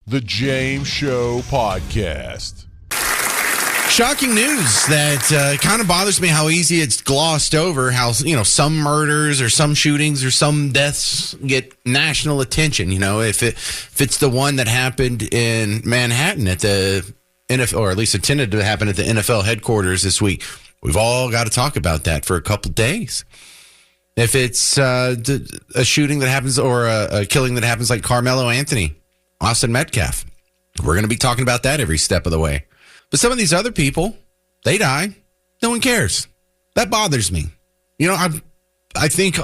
The James Show Podcast. Shocking news that kind of bothers me how easy it's glossed over, how, some murders or some shootings or some deaths get national attention. If it's the one that happened in Manhattan at the NFL, or at least attended to happen at the NFL headquarters this week, we've all got to talk about that for a couple days. If it's a shooting that happens or a killing that happens like Carmelo Anthony, Austin Metcalf, we're going to be talking about that every step of the way. But some of these other people, they die. No one cares. That bothers me. I think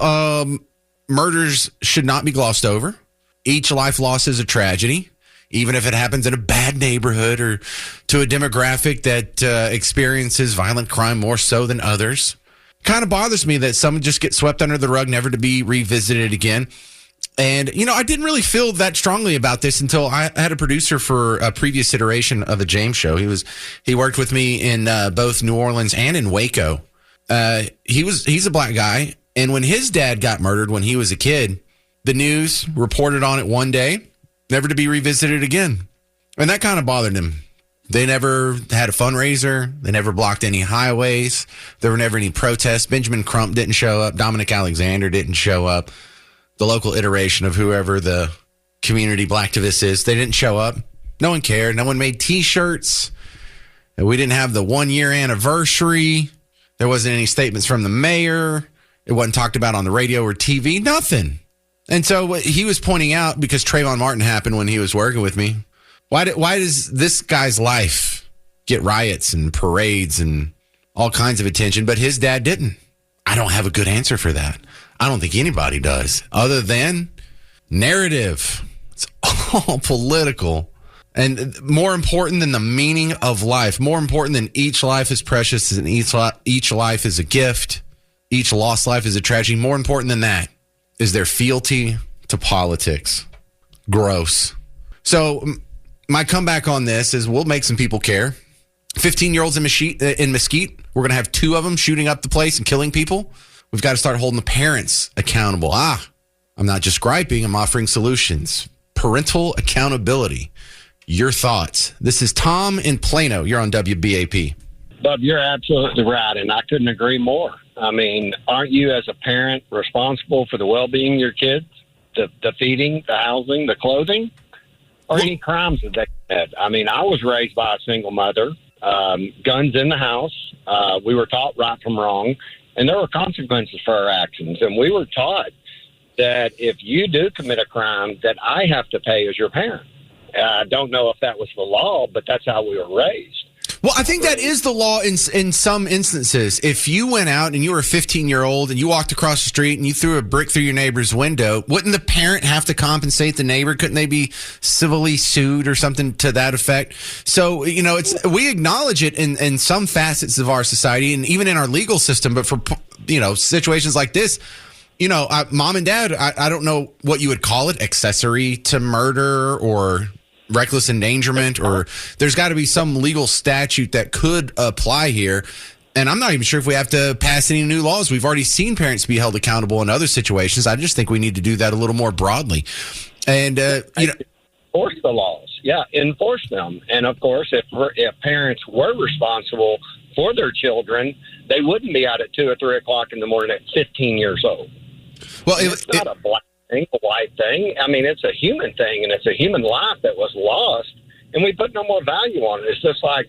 murders should not be glossed over. Each life loss is a tragedy, even if it happens in a bad neighborhood or to a demographic that experiences violent crime more so than others. Kind of bothers me that some just get swept under the rug, never to be revisited again. And, I didn't really feel that strongly about this until I had a producer for a previous iteration of the James Show. He worked with me in both New Orleans and in Waco. He's a black guy. And when his dad got murdered when he was a kid, the news reported on it one day, never to be revisited again. And that kind of bothered him. They never had a fundraiser. They never blocked any highways. There were never any protests. Benjamin Crump didn't show up. Dominic Alexander didn't show up. The local iteration of whoever the community blacktivist is, they didn't show up. No one cared. No one made T-shirts. We didn't have the 1-year anniversary. There wasn't any statements from the mayor. It wasn't talked about on the radio or TV. Nothing. And so what he was pointing out, because Trayvon Martin happened when he was working with me, why does this guy's life get riots and parades and all kinds of attention, but his dad didn't? I don't have a good answer for that. I don't think anybody does, other than narrative. It's all political. And more important than the meaning of life, more important than each life is precious and each life is a gift, each lost life is a tragedy, more important than that is their fealty to politics. Gross. So my comeback on this is we'll make some people care. 15-year-olds in Mesquite, we're going to have 2 of them shooting up the place and killing people. We've got to start holding the parents accountable. I'm not just griping, I'm offering solutions. Parental accountability. Your thoughts. This is Tom in Plano. You're on WBAP. Bub, you're absolutely right, and I couldn't agree more. I mean, aren't you as a parent responsible for the well-being of your kids? The feeding, the housing, the clothing? Or any crimes that they had? I mean, I was raised by a single mother. Guns in the house. We were taught right from wrong. And there were consequences for our actions. And we were taught that if you do commit a crime, that I have to pay as your parent. I don't know if that was the law, but that's how we were raised. Well, I think that is the law in some instances. If you went out and you were a 15-year-old and you walked across the street and you threw a brick through your neighbor's window, wouldn't the parent have to compensate the neighbor? Couldn't they be civilly sued or something to that effect? So, we acknowledge it in some facets of our society and even in our legal system. But for, situations like this, mom and dad, I don't know what you would call it, accessory to murder or reckless endangerment, or there's got to be some legal statute that could apply here. And I'm not even sure if we have to pass any new laws. We've already seen parents be held accountable in other situations. I just think we need to do that a little more broadly. And, enforce the laws. Yeah, enforce them. And, of course, if parents were responsible for their children, they wouldn't be out at 2 or 3 o'clock in the morning at 15 years old. Well, it's not a black thing, a white thing. I mean, it's a human thing, and it's a human life that was lost, and we put no more value on it. It's just like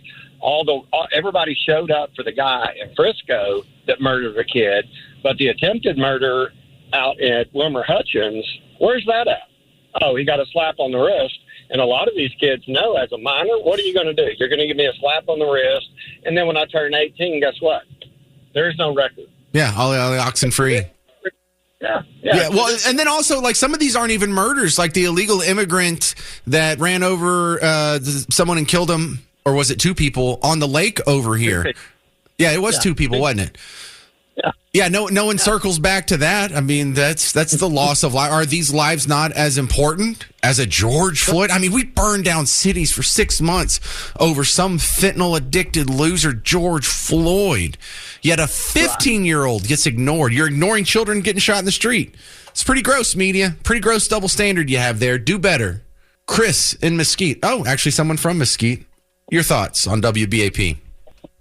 everybody showed up for the guy in Frisco that murdered a kid, but the attempted murder out at Wilmer Hutchins, where's that at? Oh, he got a slap on the wrist. And a lot of these kids know, as a minor, what are you going to do? You're going to give me a slap on the wrist, and then when I turn 18, guess what? There's no record. Yeah, all oxen free. Yeah. Well, and then also, like, some of these aren't even murders. Like the illegal immigrant that ran over someone and killed him, or was it 2 people on the lake over here? Yeah, it was 2 people, wasn't it? Yeah. No one circles back to that. I mean, that's the loss of life. Are these lives not as important as a George Floyd? I mean, we burned down cities for 6 months over some fentanyl addicted loser, George Floyd. Yet a 15-year-old gets ignored. You're ignoring children getting shot in the street. It's pretty gross, media. Pretty gross double standard you have there. Do better. Chris in Mesquite. Oh, actually, someone from Mesquite. Your thoughts on WBAP?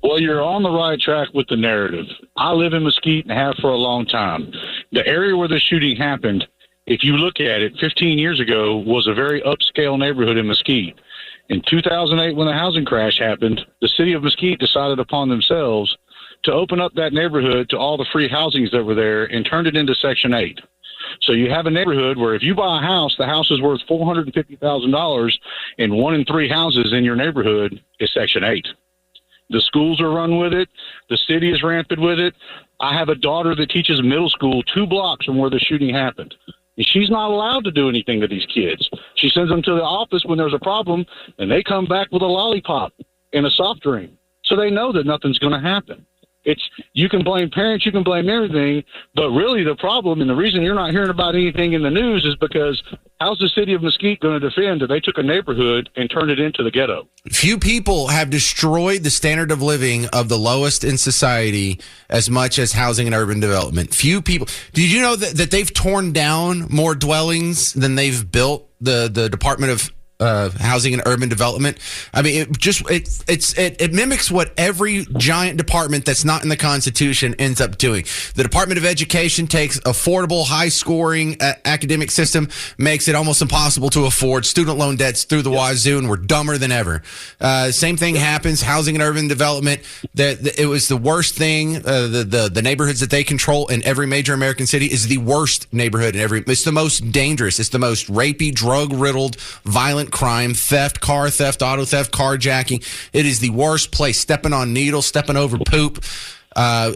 Well, you're on the right track with the narrative. I live in Mesquite and have for a long time. The area where the shooting happened, if you look at it, 15 years ago was a very upscale neighborhood in Mesquite. In 2008, when the housing crash happened, the city of Mesquite decided upon themselves to open up that neighborhood to all the free housings that were there and turned it into Section 8. So you have a neighborhood where if you buy a house, the house is worth $450,000, and 1 in 3 houses in your neighborhood is Section 8. The schools are run with it. The city is rampant with it. I have a daughter that teaches middle school 2 blocks from where the shooting happened. And she's not allowed to do anything to these kids. She sends them to the office when there's a problem, and they come back with a lollipop and a soft drink. So they know that nothing's going to happen. You can blame parents, you can blame everything, but really the problem and the reason you're not hearing about anything in the news is because how's the city of Mesquite going to defend that they took a neighborhood and turned it into the ghetto? Few people have destroyed the standard of living of the lowest in society as much as housing and urban development. Few people. Did you know that they've torn down more dwellings than they've built? The Department of Housing and Urban Development. I mean, it mimics what every giant department that's not in the Constitution ends up doing. The Department of Education takes affordable, high-scoring academic system, makes it almost impossible to afford. Student loan debts through the wazoo, and we're dumber than ever. Same thing happens. Housing and Urban Development. It was the worst thing. The neighborhoods that they control in every major American city is the worst neighborhood in every. It's the most dangerous. It's the most rapey, drug-riddled, violent crime, theft, car theft, auto theft, carjacking. It is the worst place. Stepping on needles, stepping over poop. Why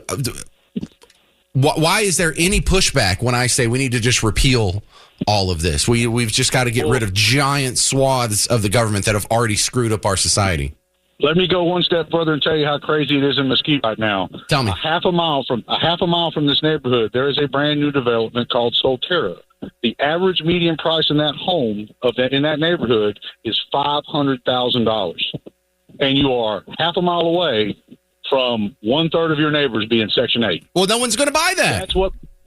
is there any pushback when I say we need to just repeal all of this? We've just got to get rid of giant swaths of the government that have already screwed up our society. Let me go one step further and tell you how crazy it is in Mesquite right now. Tell me. A half a mile from this neighborhood, there is a brand new development called Solterra. The average median price in that home in that neighborhood is $500,000, and you are half a mile away from 1/3 of your neighbors being Section 8. Well, no one's going to buy that.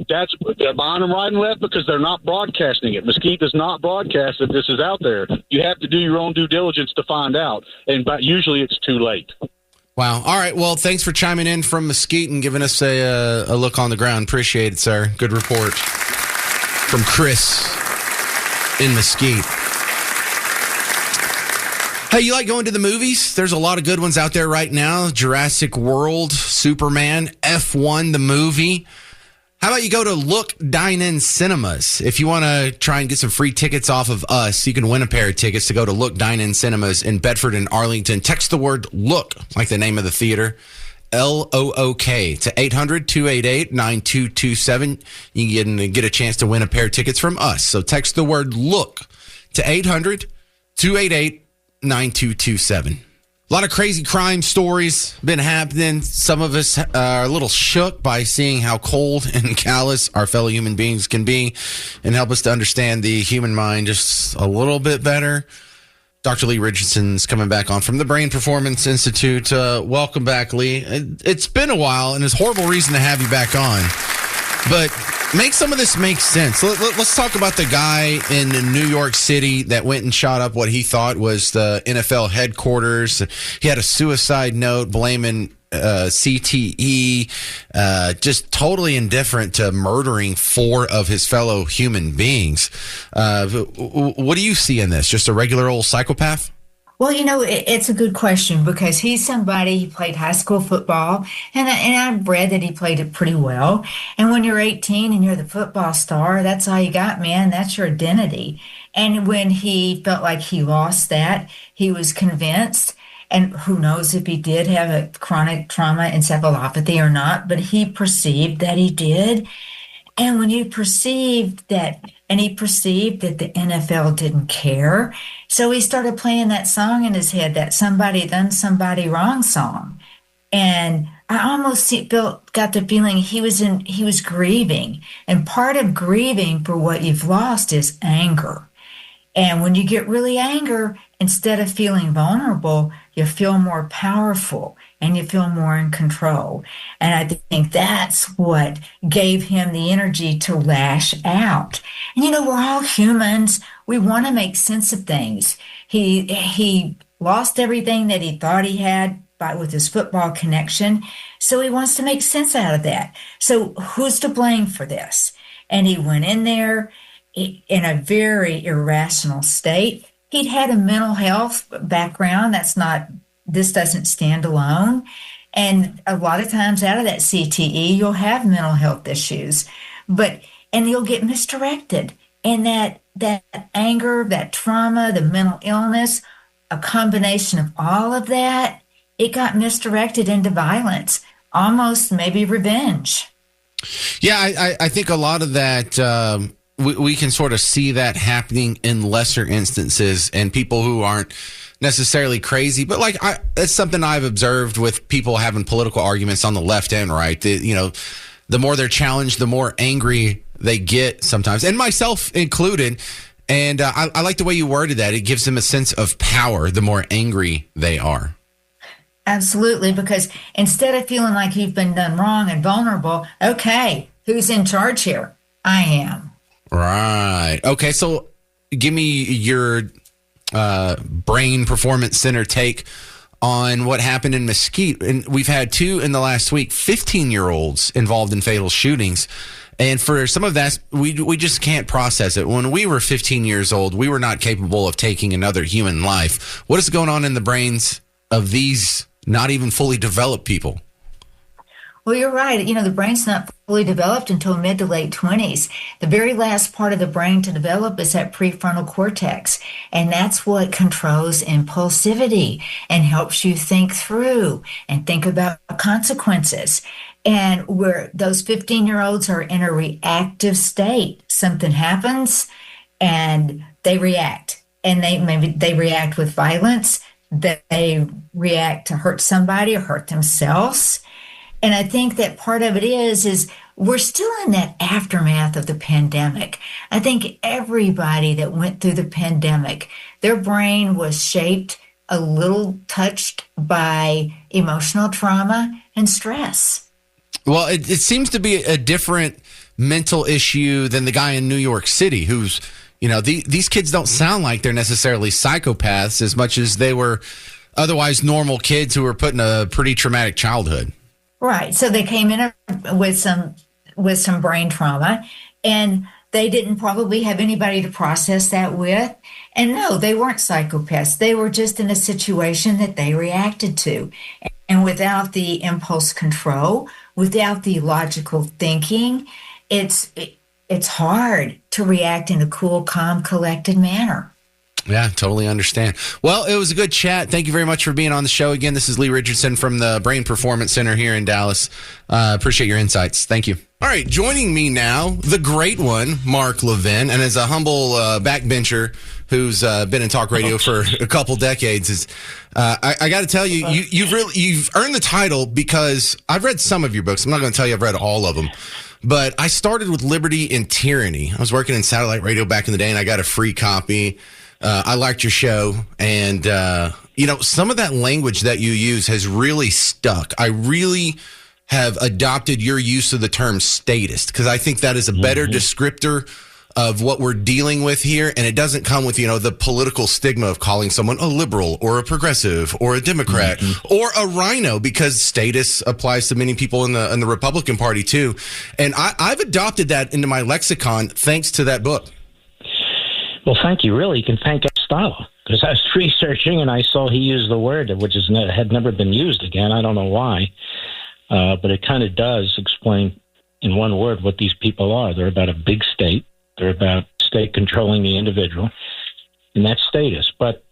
They're buying them right and left because they're not broadcasting it. Mesquite does not broadcast that this is out there. You have to do your own due diligence to find out, but usually it's too late. Wow. All right. Well, thanks for chiming in from Mesquite and giving us a look on the ground. Appreciate it, sir. Good report from Chris in Mesquite. Hey, you like going to the movies? There's a lot of good ones out there right now. Jurassic World, Superman, F1, the movie. How about you go to Look Dine-In Cinemas? If you want to try and get some free tickets off of us, you can win a pair of tickets to go to Look Dine-In Cinemas in Bedford and Arlington. Text the word LOOK, like the name of the theater, LOOK, to 800-288-9227. You can get a chance to win a pair of tickets from us. So text the word LOOK to 800-288-9227. A lot of crazy crime stories been happening. Some of us are a little shook by seeing how cold and callous our fellow human beings can be, and help us to understand the human mind just a little bit better. Dr. Lee Richardson's coming back on from the Brain Performance Institute. Welcome back, Lee. It's been a while, and it's a horrible reason to have you back on. But make some of this make sense. Let's talk about the guy in New York City that went and shot up what he thought was the NFL headquarters. He had a suicide note blaming CTE, just totally indifferent to murdering 4 of his fellow human beings. What do you see in this? Just a regular old psychopath? Well, it's a good question because he's somebody, he played high school football, and I've read that he played it pretty well. And when you're 18 and you're the football star, that's all you got, man. That's your identity. And when he felt like he lost that, he was convinced, and who knows if he did have a chronic trauma encephalopathy or not, but he perceived that he did. And when you perceived that, and he perceived that the NFL didn't care, so he started playing that song in his head, that Somebody Done Somebody Wrong song. And I almost got the feeling he was grieving. And part of grieving for what you've lost is anger. And when you get really angry instead of feeling vulnerable, you feel more powerful and you feel more in control. And I think that's what gave him the energy to lash out. And we're all humans. We want to make sense of things. He lost everything that he thought he had with his football connection. So he wants to make sense out of that. So who's to blame for this? And he went in there in a very irrational state. He'd had a mental health background. This doesn't stand alone. And a lot of times out of that CTE, you'll have mental health issues, and you'll get misdirected. And that anger, that trauma, the mental illness, a combination of all of that, it got misdirected into violence, almost maybe revenge. Yeah, I think a lot of that, we can sort of see that happening in lesser instances and people who aren't necessarily crazy. But that's something I've observed with people having political arguments on the left and right. The more they're challenged, the more angry they get sometimes, and myself included. And I like the way you worded that. It gives them a sense of power the more angry they are. Absolutely, because instead of feeling like you've been done wrong and vulnerable, okay, who's in charge here? I am. Right. Okay, so give me your Brain Performance Center take on what happened in Mesquite. And we've had 2 in the last week, 15-year-olds involved in fatal shootings. And for some of that, we just can't process it. When we were 15 years old, we were not capable of taking another human life. What is going on in the brains of these not even fully developed people? Well, you're right. The brain's not fully developed until mid to late 20s. The very last part of the brain to develop is that prefrontal cortex. And that's what controls impulsivity and helps you think through and think about consequences. And where those 15-year-olds are in a reactive state, something happens and they react. And they react with violence. They react to hurt somebody or hurt themselves. And I think that part of it is we're still in that aftermath of the pandemic. I think everybody that went through the pandemic, their brain was shaped a little, touched by emotional trauma and stress. Well, it seems to be a different mental issue than the guy in New York City who's, these kids don't sound like they're necessarily psychopaths as much as they were otherwise normal kids who were put in a pretty traumatic childhood. Right. So they came in with some brain trauma, and they didn't probably have anybody to process that with. And no, they weren't psychopaths. They were just in a situation that they reacted to. And without the impulse control, without the logical thinking, it's hard to react in a cool, calm, collected manner. Yeah, totally understand. Well, it was a good chat. Thank you very much for being on the show again. This is Lee Richardson from the Brain Performance Center here in Dallas. Appreciate your insights. Thank you. All right, joining me now, the great one, Mark Levin, and as a humble backbencher who's been in talk radio for a couple decades, is I got to tell you, you've earned the title because I've read some of your books. I'm not going to tell you I've read all of them. But I started with Liberty and Tyranny. I was working in satellite radio back in the day, and I got a free copy. I liked your show, and some of that language that you use has really stuck. I really have adopted your use of the term statist because I think that is a better descriptor of what we're dealing with here, and it doesn't come with the political stigma of calling someone a liberal or a progressive or a Democrat or a rhino, because statist applies to many people in the Republican Party too. And I've adopted that into my lexicon thanks to that book. Well, thank you. Really, you can thank Aristotle, because I was researching and I saw he used the word, which had never been used again. I don't know why, but it kind of does explain in one word what these people are. They're about a big state. They're about state controlling the individual, and that's status. But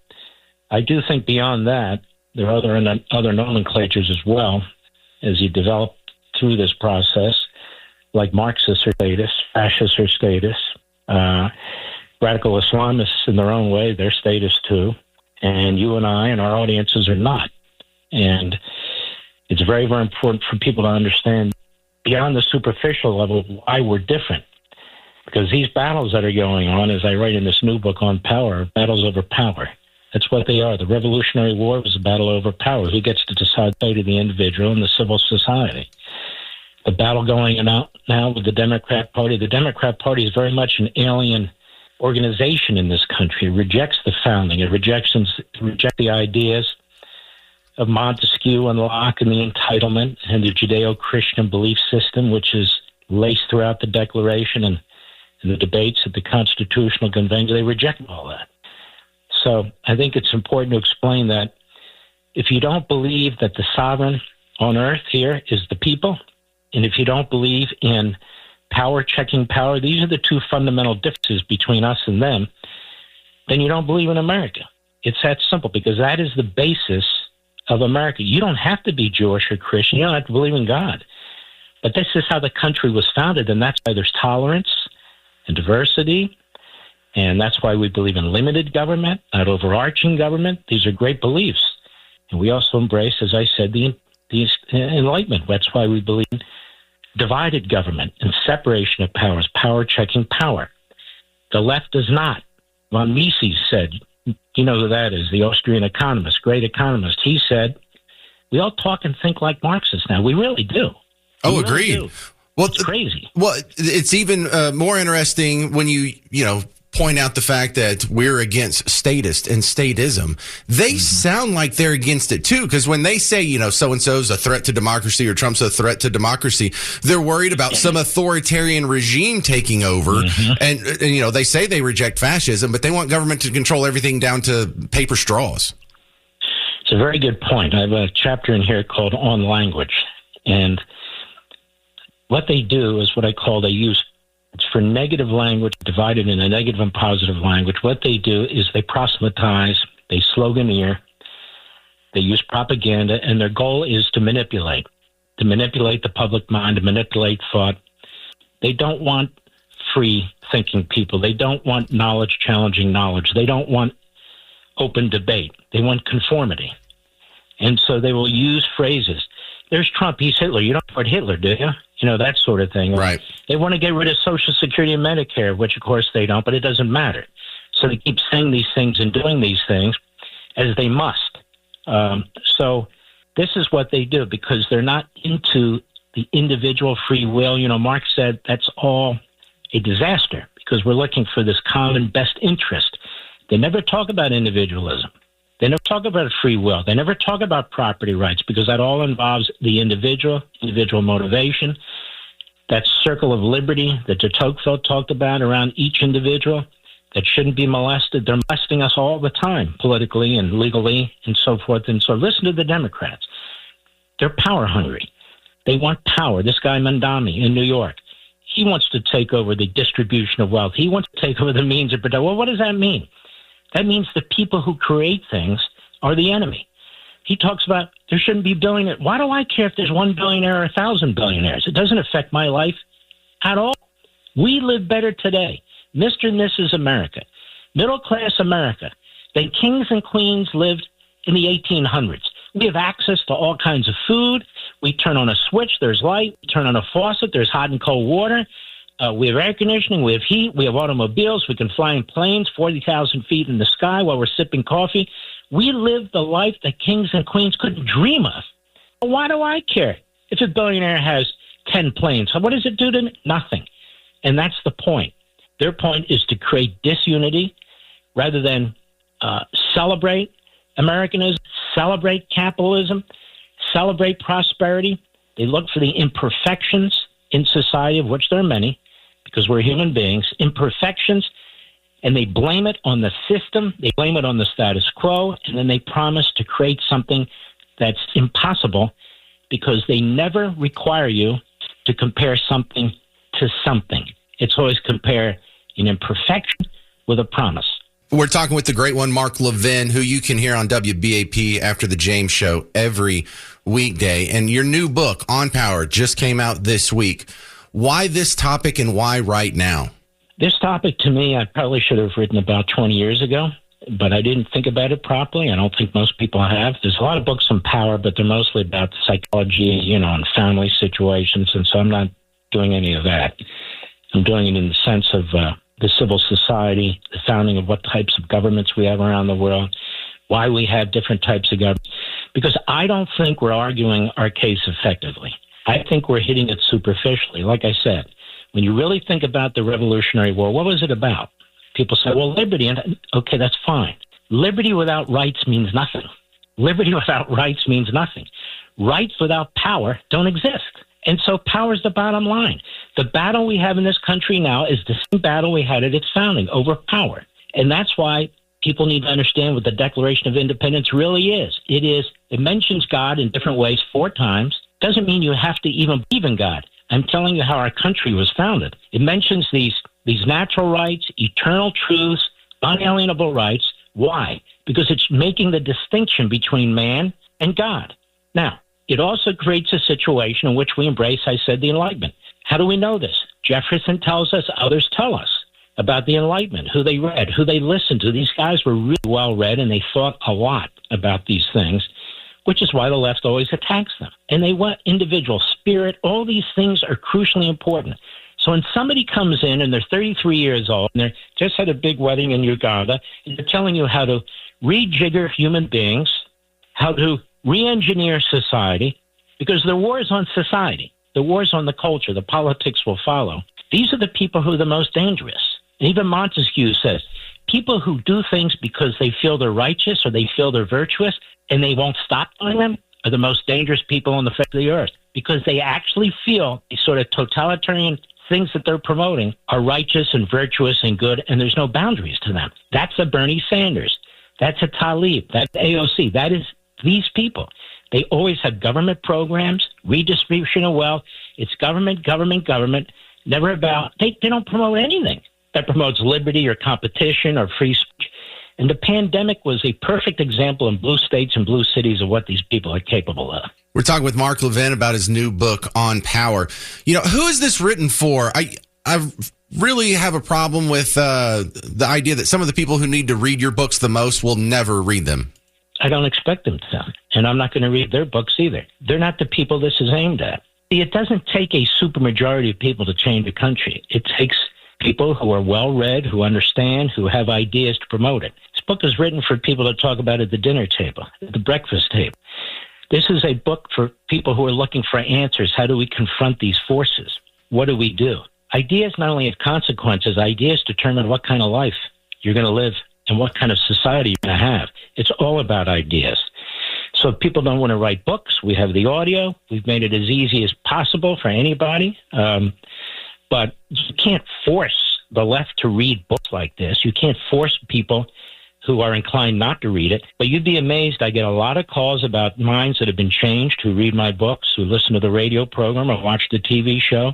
I do think beyond that, there are other nomenclatures as well as you develop through this process, like Marxists are status, fascists are status, radical Islamists in their own way, they're status too. And you and I and our audiences are not. And it's very, very important for people to understand beyond the superficial level why we're different. Because these battles that are going on, as I write in this new book on power, are battles over power. That's what they are. The Revolutionary War was a battle over power. Who gets to decide the fate of the individual and the civil society? The battle going on now with the Democrat Party. The Democrat Party is very much an alien organization in this country. It rejects the founding. It rejects the ideas of Montesquieu and Locke and the Entitlement and the Judeo-Christian belief system, which is laced throughout the Declaration and the debates at the Constitutional Convention. They reject all that. So I think it's important to explain that if you don't believe that the sovereign on earth here is the people, and if you don't believe in power checking power, these are the two fundamental differences between us and them, then you don't believe in America. It's that simple, because that is the basis of America. You don't have to be Jewish or Christian. You don't have to believe in God. But this is how the country was founded, and that's why there's tolerance and diversity, and that's why we believe in limited government, not overarching government. These are great beliefs. And we also embrace, as I said, the Enlightenment. That's why we believe in divided government and separation of powers, power checking power. The left does not. Von Mises said, you know who that is, the Austrian economist, great economist. He said, we all talk and think like Marxists now. We really do. Oh, agreed. Well, it's crazy. Well, it's even more interesting when you point out the fact that we're against statist and statism. They sound like they're against it too, because when they say, so-and-so's a threat to democracy or Trump's a threat to democracy, they're worried about some authoritarian regime taking over. And they say they reject fascism, but they want government to control everything down to paper straws. It's a very good point. I have a chapter in here called On Language. And what they do is what I call it's for negative language, divided in a negative and positive language. What they do is they proselytize, they sloganeer, they use propaganda, and their goal is to manipulate the public mind, to manipulate thought. They don't want free-thinking people. They don't want knowledge challenging knowledge. They don't want open debate. They want conformity. And so they will use phrases. There's Trump, he's Hitler. You don't support Hitler, do you? That sort of thing. Right. They want to get rid of Social Security and Medicare, which, of course, they don't, but it doesn't matter. So they keep saying these things and doing these things as they must. So this is what they do, because they're not into the individual free will. Marx said that's all a disaster, because we're looking for this common best interest. They never talk about individualism. They never talk about free will. They never talk about property rights, because that all involves the individual motivation, that circle of liberty that de Tocqueville talked about around each individual that shouldn't be molested. They're molesting us all the time, politically and legally and so forth. And so listen to the Democrats. They're power hungry. They want power. This guy Mandami in New York, he wants to take over the distribution of wealth. He wants to take over the means of production. Well, what does that mean? That means the people who create things are the enemy. He talks about there shouldn't be billionaires. Why do I care if there's 1 billionaire or 1,000 billionaires? It doesn't affect my life at all. We live better today. Mr. and Mrs. America, middle-class America, than kings and queens lived in the 1800s. We have access to all kinds of food. We turn on a switch, there's light. We turn on a faucet, there's hot and cold water. We have air conditioning, we have heat, we have automobiles, we can fly in planes 40,000 feet in the sky while we're sipping coffee. We live the life that kings and queens couldn't dream of. Why do I care if a billionaire has 10 planes? What does it do to me? Nothing. And that's the point. Their point is to create disunity rather than celebrate Americanism, celebrate capitalism, celebrate prosperity. They look for the imperfections in society, of which there are many, because we're human beings, imperfections, and they blame it on the system, they blame it on the status quo, and then they promise to create something that's impossible, because they never require you to compare something to something. It's always compare an imperfection with a promise. We're talking with the great one, Mark Levin, who you can hear on WBAP after the James Show every weekday. And your new book, On Power, just came out this week. Why this topic and why right now? This topic, to me, I probably should have written about 20 years ago, but I didn't think about it properly. I don't think most people have. There's a lot of books on power, but they're mostly about psychology, and family situations, and so I'm not doing any of that. I'm doing it in the sense of the civil society, the founding of what types of governments we have around the world. why we have different types of government. Because I don't think we're arguing our case effectively. I think we're hitting it superficially. Like I said, when you really think about the Revolutionary War, what was it about? People say, well, liberty. And okay, that's fine. Liberty without rights means nothing. Liberty without rights means nothing. Rights without power don't exist. And so power is the bottom line. The battle we have in this country now is the same battle we had at its founding over power. And that's why people need to understand what the Declaration of Independence really is. It mentions God in different ways 4 times. Doesn't mean you have to even believe in God. I'm telling you how our country was founded. It mentions these natural rights, eternal truths, unalienable rights. Why? Because it's making the distinction between man and God. Now, it also creates a situation in which we embrace, I said, the Enlightenment. How do we know this? Jefferson tells us, others tell us about the Enlightenment, who they read, who they listened to. These guys were really well read, and they thought a lot about these things, which is why the left always attacks them. And they want individual spirit. All these things are crucially important. So when somebody comes in and they're 33 years old and they just had a big wedding in Uganda, and they're telling you how to rejigger human beings, how to re-engineer society, because the war is on society. The war is on the culture. The politics will follow. These are the people who are the most dangerous. And even Montesquieu says, people who do things because they feel they're righteous or they feel they're virtuous and they won't stop doing them are the most dangerous people on the face of the earth, because they actually feel these sort of totalitarian things that they're promoting are righteous and virtuous and good, and there's no boundaries to them. That's a Bernie Sanders. That's a Talib. That's AOC. That is these people. They always have government programs, redistribution of wealth. It's government, government, government. Never about, they don't promote anything that promotes liberty or competition or free speech. And the pandemic was a perfect example in blue states and blue cities of what these people are capable of. We're talking with Mark Levin about his new book on power. You know, who is this written for? I really have a problem with the idea that some of the people who need to read your books the most will never read them. I don't expect them to, and I'm not going to read their books either. They're not the people this is aimed at. See, it doesn't take a supermajority of people to change a country. It takes people who are well-read, who understand, who have ideas to promote it. This book is written for people to talk about at the dinner table, at the breakfast table. This is a book for people who are looking for answers. How do we confront these forces? What do we do? Ideas not only have consequences, ideas determine what kind of life you're going to live and what kind of society you're going to have. It's all about ideas. So if people don't want to write books, we have the audio. We've made it as easy as possible for anybody. But you can't force the left to read books like this. You can't force people who are inclined not to read it. But you'd be amazed. I get a lot of calls about minds that have been changed, who read my books, who listen to the radio program or watch the TV show.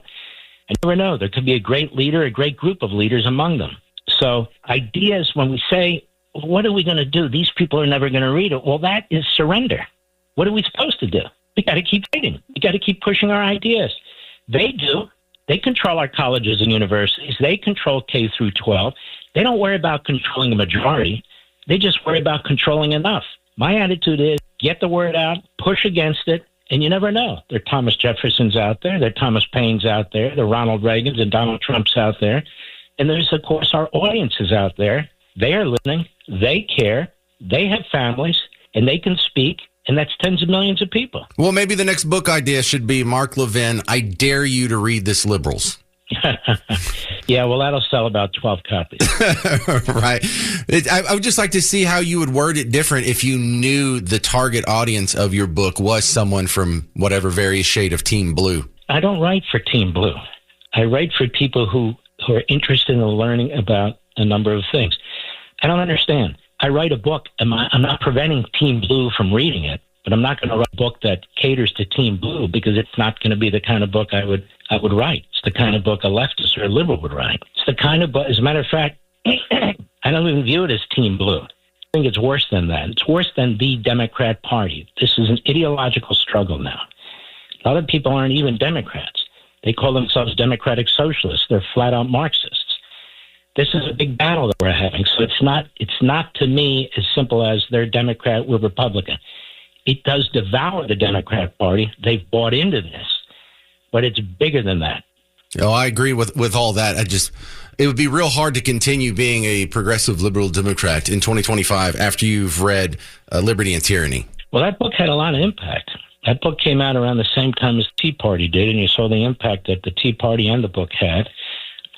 And you never know. There could be a great leader, a great group of leaders among them. So ideas, when we say, what are we going to do? These people are never going to read it. Well, that is surrender. What are we supposed to do? We got to keep fighting. We got to keep pushing our ideas. They do. They control our colleges and universities. They control K through 12. They don't worry about controlling a majority. They just worry about controlling enough. My attitude is get the word out, push against it, and you never know. There are Thomas Jeffersons out there. There are Thomas Paines out there. There are Ronald Reagans and Donald Trumps out there. And there's, of course, our audiences out there. They are listening. They care. They have families, and they can speak. And that's tens of millions of people. Well, maybe the next book idea should be Mark Levin, I dare you to read this, liberals. Yeah, well, that'll sell about 12 copies. Right. I would just like to see how you would word it different if you knew the target audience of your book was someone from whatever various shade of Team Blue. I don't write for Team Blue. I write for people who are interested in learning about a number of things. I don't understand. I write a book. I'm not preventing Team Blue from reading it, but I'm not going to write a book that caters to Team Blue because it's not going to be the kind of book I would write. It's the kind of book a leftist or a liberal would write. It's the kind of book, as a matter of fact, I don't even view it as Team Blue. I think it's worse than that. It's worse than the Democrat Party. This is an ideological struggle now. A lot of people aren't even Democrats. They call themselves Democratic Socialists. They're flat-out Marxists. This is a big battle that we're having. So it's not to me as simple as they're Democrat, we're Republican. It does devour the Democrat Party. They've bought into this, but it's bigger than that. Oh, I agree with all that. It would be real hard to continue being a progressive liberal Democrat in 2025 after you've read Liberty and Tyranny. Well, that book had a lot of impact. That book came out around the same time as Tea Party did, and you saw the impact that the Tea Party and the book had.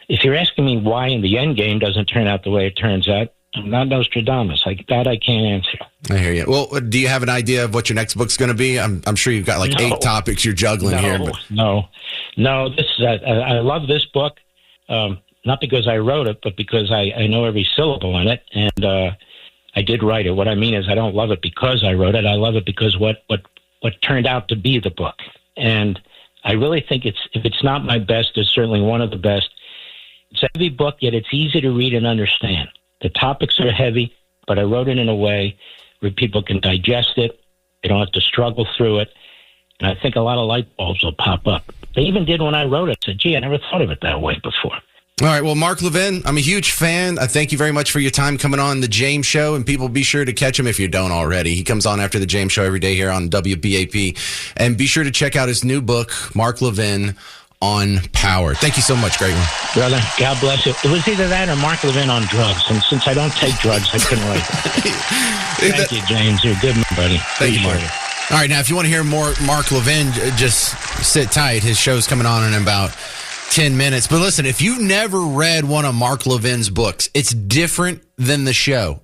If you're asking me why in the end game doesn't turn out the way it turns out, I'm not Nostradamus. I can't answer. I hear you. Well, do you have an idea of what your next book's going to be? I'm sure you've got like 8 topics you're juggling here. But. No. This I love this book, not because I wrote it, but because I know every syllable in it, and I did write it. What I mean is I don't love it because I wrote it. I love it because what turned out to be the book. And I really think if it's not my best, it's certainly one of the best. It's a heavy book, yet it's easy to read and understand. The topics are heavy, but I wrote it in a way where people can digest it. They don't have to struggle through it. And I think a lot of light bulbs will pop up. They even did when I wrote it. I said, gee, I never thought of it that way before. All right. Well, Mark Levin, I'm a huge fan. I thank you very much for your time coming on the James Show. And people, be sure to catch him if you don't already. He comes on after the James Show every day here on WBAP. And be sure to check out his new book, Mark Levin on Power. Thank you so much, Greg. Brother, God bless you. It was either that or Mark Levin on drugs. And since I don't take drugs, I couldn't write that. Thank you, James. You're a good man, buddy. Thank you, Mark. All right. Now, if you want to hear more Mark Levin, just sit tight. His show's coming on in about 10 minutes. But listen, if you've never read one of Mark Levin's books, it's different than the show.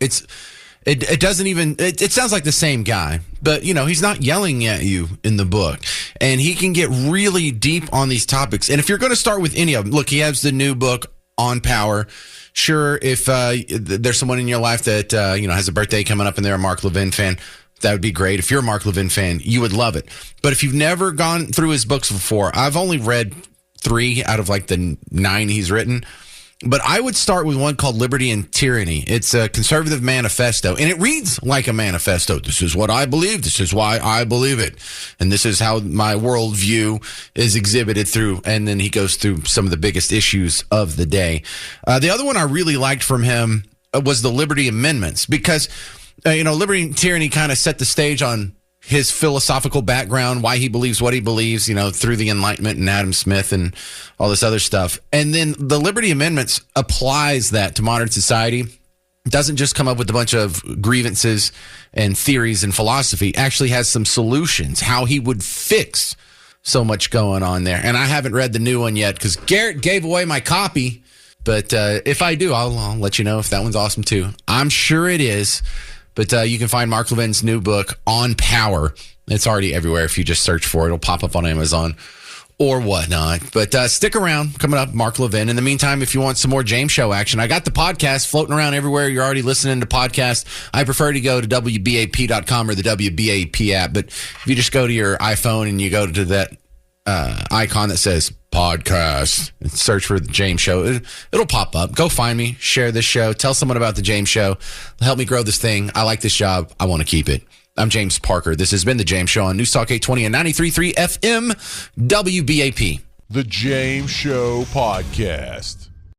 It doesn't even, it sounds like the same guy, but he's not yelling at you in the book, and he can get really deep on these topics. And if you're going to start with any of them, look, he has the new book on Power. Sure. If there's someone in your life that, has a birthday coming up and they're a Mark Levin fan, that would be great. If you're a Mark Levin fan, you would love it. But if you've never gone through his books before, I've only read 3 out of like the 9 he's written. But I would start with one called Liberty and Tyranny. It's a conservative manifesto, and it reads like a manifesto. This is what I believe. This is why I believe it. And this is how my worldview is exhibited through. And then he goes through some of the biggest issues of the day. The other one I really liked from him was the Liberty Amendments, because, Liberty and Tyranny kind of set the stage on his philosophical background, why he believes what he believes, through the Enlightenment and Adam Smith and all this other stuff. And then the Liberty Amendments applies that to modern society. It doesn't just come up with a bunch of grievances and theories and philosophy. Actually has some solutions, how he would fix so much going on there. And I haven't read the new one yet because Garrett gave away my copy. But if I do, I'll let you know if that one's awesome too. I'm sure it is. But you can find Mark Levin's new book, On Power. It's already everywhere. If you just search for it, it'll pop up on Amazon or whatnot. But stick around. Coming up, Mark Levin. In the meantime, if you want some more James Show action, I got the podcast floating around everywhere. You're already listening to podcasts. I prefer to go to WBAP.com or the WBAP app. But if you just go to your iPhone and you go to that icon that says podcast and search for the James Show, it'll pop up. Go find me, share this show, tell someone about the James Show. Help me grow this thing. I like this job. I want to keep it. I'm James Parker. This has been the James Show on News Talk 820 and 93.3 FM WBAP. The James Show Podcast.